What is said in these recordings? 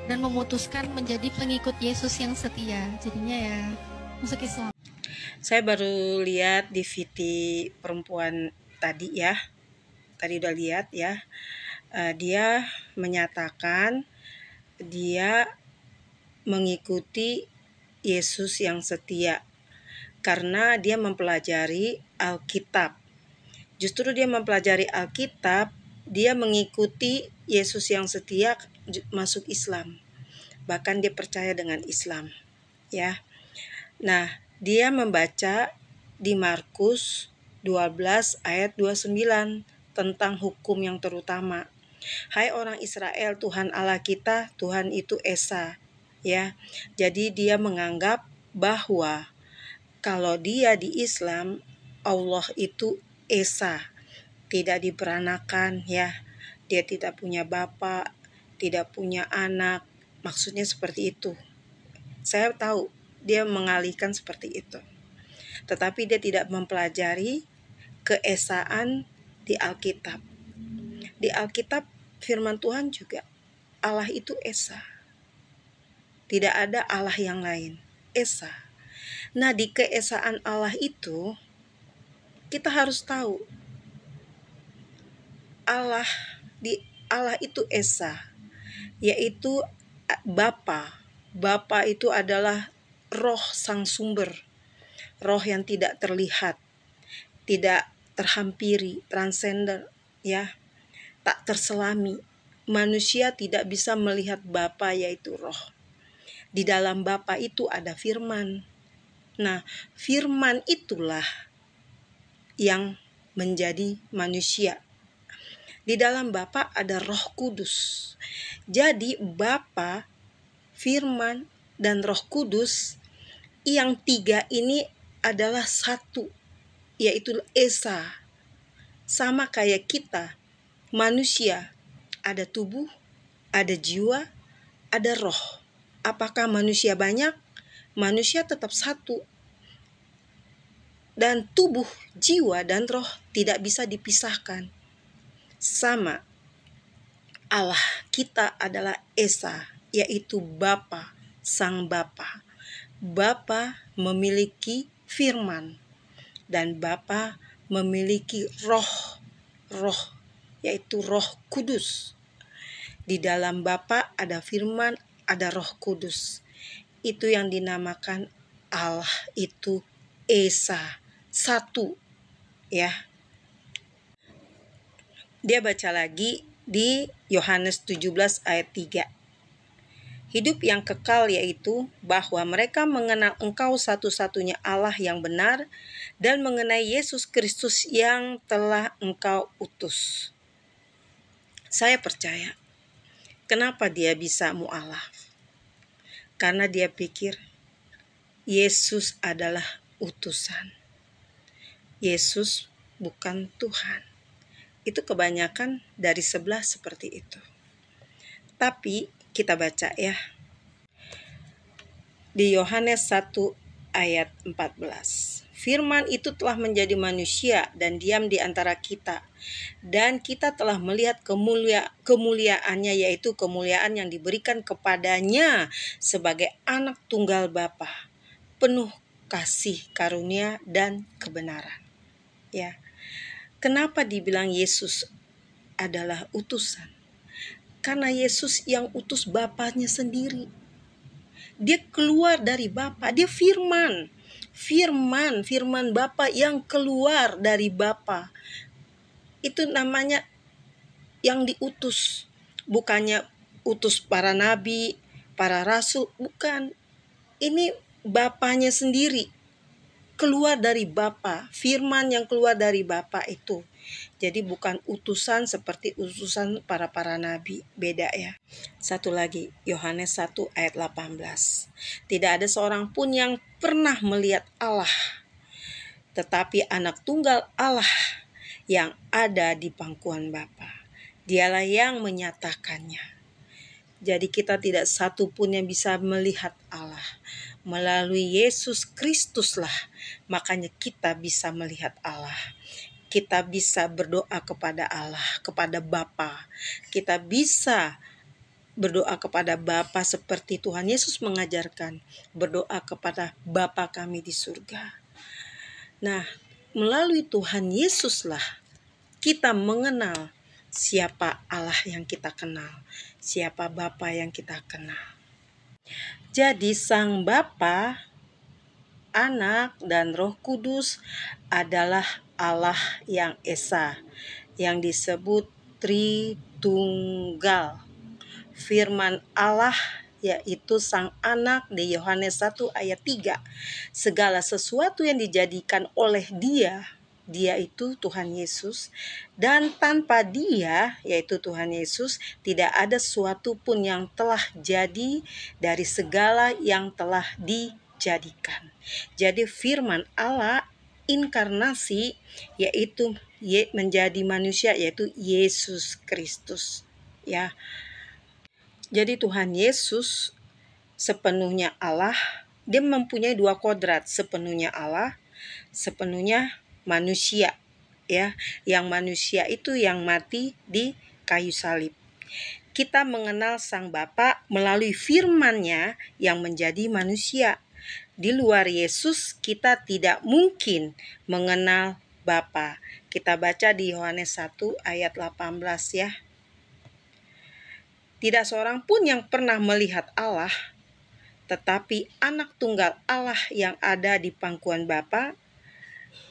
dan memutuskan menjadi pengikut Yesus yang setia. Jadinya ya masuk Islam. Saya baru lihat di VT perempuan tadi ya. Tadi udah lihat ya. Dia menyatakan dia mengikuti Yesus yang setia karena dia mempelajari Alkitab. Justru dia mempelajari Alkitab, dia mengikuti Yesus yang setia masuk Islam. Bahkan dia percaya dengan Islam, ya. Nah, dia membaca di Markus 12 ayat 29 tentang hukum yang terutama. Hai orang Israel, Tuhan Allah kita, Tuhan itu Esa, ya. Jadi dia menganggap bahwa kalau dia di Islam, Allah itu Esa, tidak diperanakan ya. Dia tidak punya bapak, tidak punya anak. Maksudnya seperti itu. Saya tahu dia mengalihkan seperti itu. Tetapi dia tidak mempelajari keesaan di Alkitab. Di Alkitab firman Tuhan juga Allah itu Esa. Tidak ada Allah yang lain, Esa. Nah, di keesaan Allah itu kita harus tahu Allah itu Esa, yaitu Bapa. Bapa itu adalah roh sang sumber, roh yang tidak terlihat, tidak terhampiri, transender, ya, tak terselami. Manusia tidak bisa melihat Bapa, yaitu roh. Di dalam Bapa itu ada firman. Nah, firman itulah yang menjadi manusia. Di dalam Bapa ada Roh Kudus. Jadi Bapa, firman, dan Roh Kudus yang tiga ini adalah satu, yaitu Esa. Sama kayak kita, manusia, ada tubuh, ada jiwa, ada roh. Apakah manusia banyak? Manusia tetap satu. Dan tubuh, jiwa, dan roh tidak bisa dipisahkan. Sama, Allah kita adalah Esa, yaitu Bapa, Sang Bapa. Bapa memiliki firman dan Bapa memiliki roh, yaitu Roh Kudus. Di dalam Bapa ada firman, ada Roh Kudus. Itu yang dinamakan Allah itu Esa, satu, ya. Dia baca lagi di Yohanes 17 ayat 3. Hidup yang kekal yaitu bahwa mereka mengenal Engkau satu-satunya Allah yang benar dan mengenai Yesus Kristus yang telah Engkau utus. Saya percaya. Kenapa dia bisa mu'alaf? Karena dia pikir Yesus adalah utusan. Yesus bukan Tuhan. Itu kebanyakan dari sebelah seperti itu. Tapi kita baca ya. Di Yohanes 1 ayat 14. Firman itu telah menjadi manusia dan diam di antara kita. Dan kita telah melihat kemuliaannya, yaitu kemuliaan yang diberikan kepadanya sebagai anak tunggal Bapa, penuh kasih karunia dan kebenaran. Ya. Kenapa dibilang Yesus adalah utusan? Karena Yesus yang utus Bapanya sendiri. Dia keluar dari Bapa, dia firman Bapa yang keluar dari Bapa. Itu namanya yang diutus. Bukannya utus para nabi, para rasul, bukan. Ini Bapanya sendiri. Keluar dari Bapa, firman yang keluar dari Bapa itu. Jadi bukan utusan seperti utusan para nabi, beda ya. Satu lagi, Yohanes 1 ayat 18. Tidak ada seorang pun yang pernah melihat Allah, tetapi anak tunggal Allah yang ada di pangkuan Bapa, dialah yang menyatakannya. Jadi kita tidak satu pun yang bisa melihat Allah. Melalui Yesus Kristuslah, makanya kita bisa melihat Allah. Kita bisa berdoa kepada Allah, kepada Bapa. Kita bisa berdoa kepada Bapa seperti Tuhan Yesus mengajarkan, berdoa kepada Bapa kami di surga. Nah, melalui Tuhan Yesuslah kita mengenal siapa Allah yang kita kenal, siapa Bapa yang kita kenal. Jadi Sang Bapa, Anak, dan Roh Kudus adalah Allah yang Esa, yang disebut Tritunggal. Firman Allah yaitu Sang Anak di Yohanes 1 ayat 3. Segala sesuatu yang dijadikan oleh Dia itu Tuhan Yesus, dan tanpa Dia yaitu Tuhan Yesus tidak ada sesuatu pun yang telah jadi dari segala yang telah dijadikan. Jadi firman Allah inkarnasi yaitu menjadi manusia yaitu Yesus Kristus, ya. Jadi Tuhan Yesus sepenuhnya Allah, dia mempunyai dua kodrat, sepenuhnya Allah, sepenuhnya manusia, ya. Yang manusia itu yang mati di kayu salib. Kita mengenal Sang Bapa melalui firman-Nya yang menjadi manusia. Di luar Yesus kita tidak mungkin mengenal Bapa. Kita baca di Yohanes 1 ayat 18 ya. Tidak seorang pun yang pernah melihat Allah, tetapi anak tunggal Allah yang ada di pangkuan Bapa,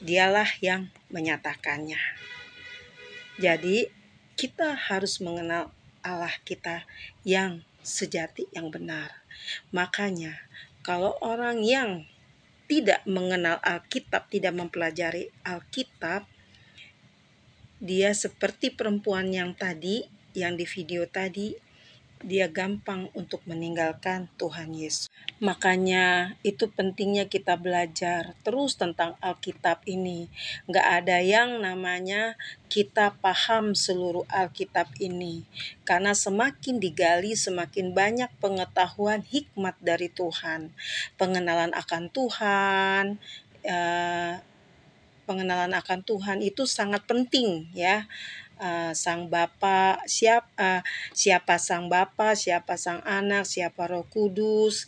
dialah yang menyatakannya. Jadi kita harus mengenal Allah kita yang sejati, yang benar. Makanya kalau orang yang tidak mengenal Alkitab, tidak mempelajari Alkitab, dia seperti perempuan yang tadi, yang di video tadi, dia gampang untuk meninggalkan Tuhan Yesus. Makanya itu pentingnya kita belajar terus tentang Alkitab ini. Gak ada yang namanya kita paham seluruh Alkitab ini. Karena semakin digali, semakin banyak pengetahuan hikmat dari Tuhan. Pengenalan akan Tuhan, pengenalan akan Tuhan itu sangat penting, ya. Sang Bapa, siapa Sang Bapa, siapa Sang Anak, siapa Roh Kudus,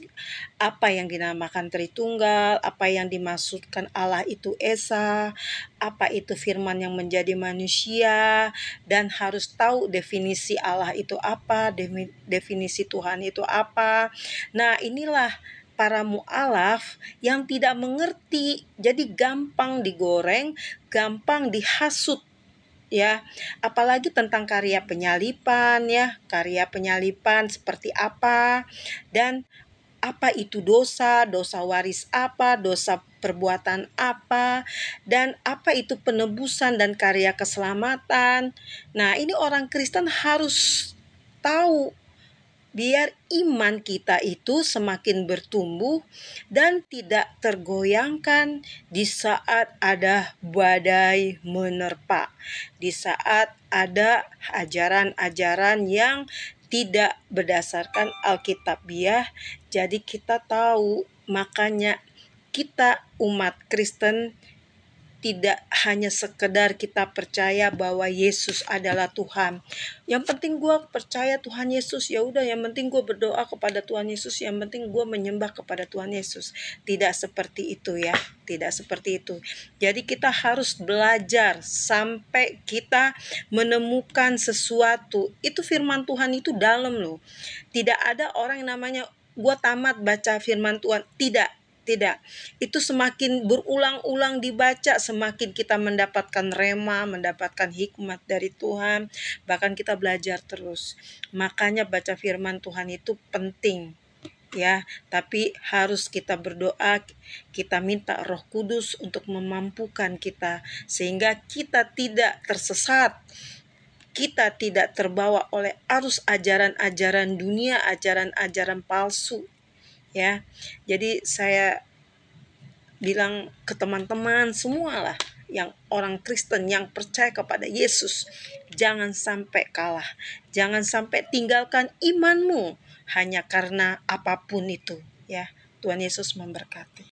apa yang dinamakan Tritunggal, apa yang dimaksudkan Allah itu Esa, apa itu firman yang menjadi manusia, dan harus tahu definisi Allah itu apa, definisi Tuhan itu apa. Nah, inilah para mu'alaf yang tidak mengerti, jadi gampang digoreng, gampang dihasut, ya. Apalagi tentang karya penyalipan, ya, karya penyalipan seperti apa, dan apa itu dosa waris apa, dosa perbuatan apa, dan apa itu penebusan dan karya keselamatan. Nah, ini orang Kristen harus tahu, biar iman kita itu semakin bertumbuh dan tidak tergoyangkan di saat ada badai menerpa, di saat ada ajaran-ajaran yang tidak berdasarkan Alkitabiah. Jadi kita tahu, makanya kita umat Kristen tidak hanya sekedar kita percaya bahwa Yesus adalah Tuhan. Yang penting gue percaya Tuhan Yesus, ya udah. Yang penting gue berdoa kepada Tuhan Yesus. Yang penting gue menyembah kepada Tuhan Yesus. Tidak seperti itu, ya. Tidak seperti itu. Jadi kita harus belajar sampai kita menemukan sesuatu. Itu firman Tuhan itu dalam loh. Tidak ada orang yang namanya gue tamat baca firman Tuhan. Tidak, itu semakin berulang-ulang dibaca, semakin kita mendapatkan rema, mendapatkan hikmat dari Tuhan, bahkan kita belajar terus. Makanya baca firman Tuhan itu penting, ya. Tapi harus kita berdoa, kita minta Roh Kudus untuk memampukan kita, sehingga kita tidak tersesat, kita tidak terbawa oleh arus ajaran-ajaran dunia, ajaran-ajaran palsu, ya. Jadi saya bilang ke teman-teman semua lah, yang orang Kristen yang percaya kepada Yesus, jangan sampai kalah, jangan sampai tinggalkan imanmu hanya karena apapun itu, ya. Tuhan Yesus memberkati.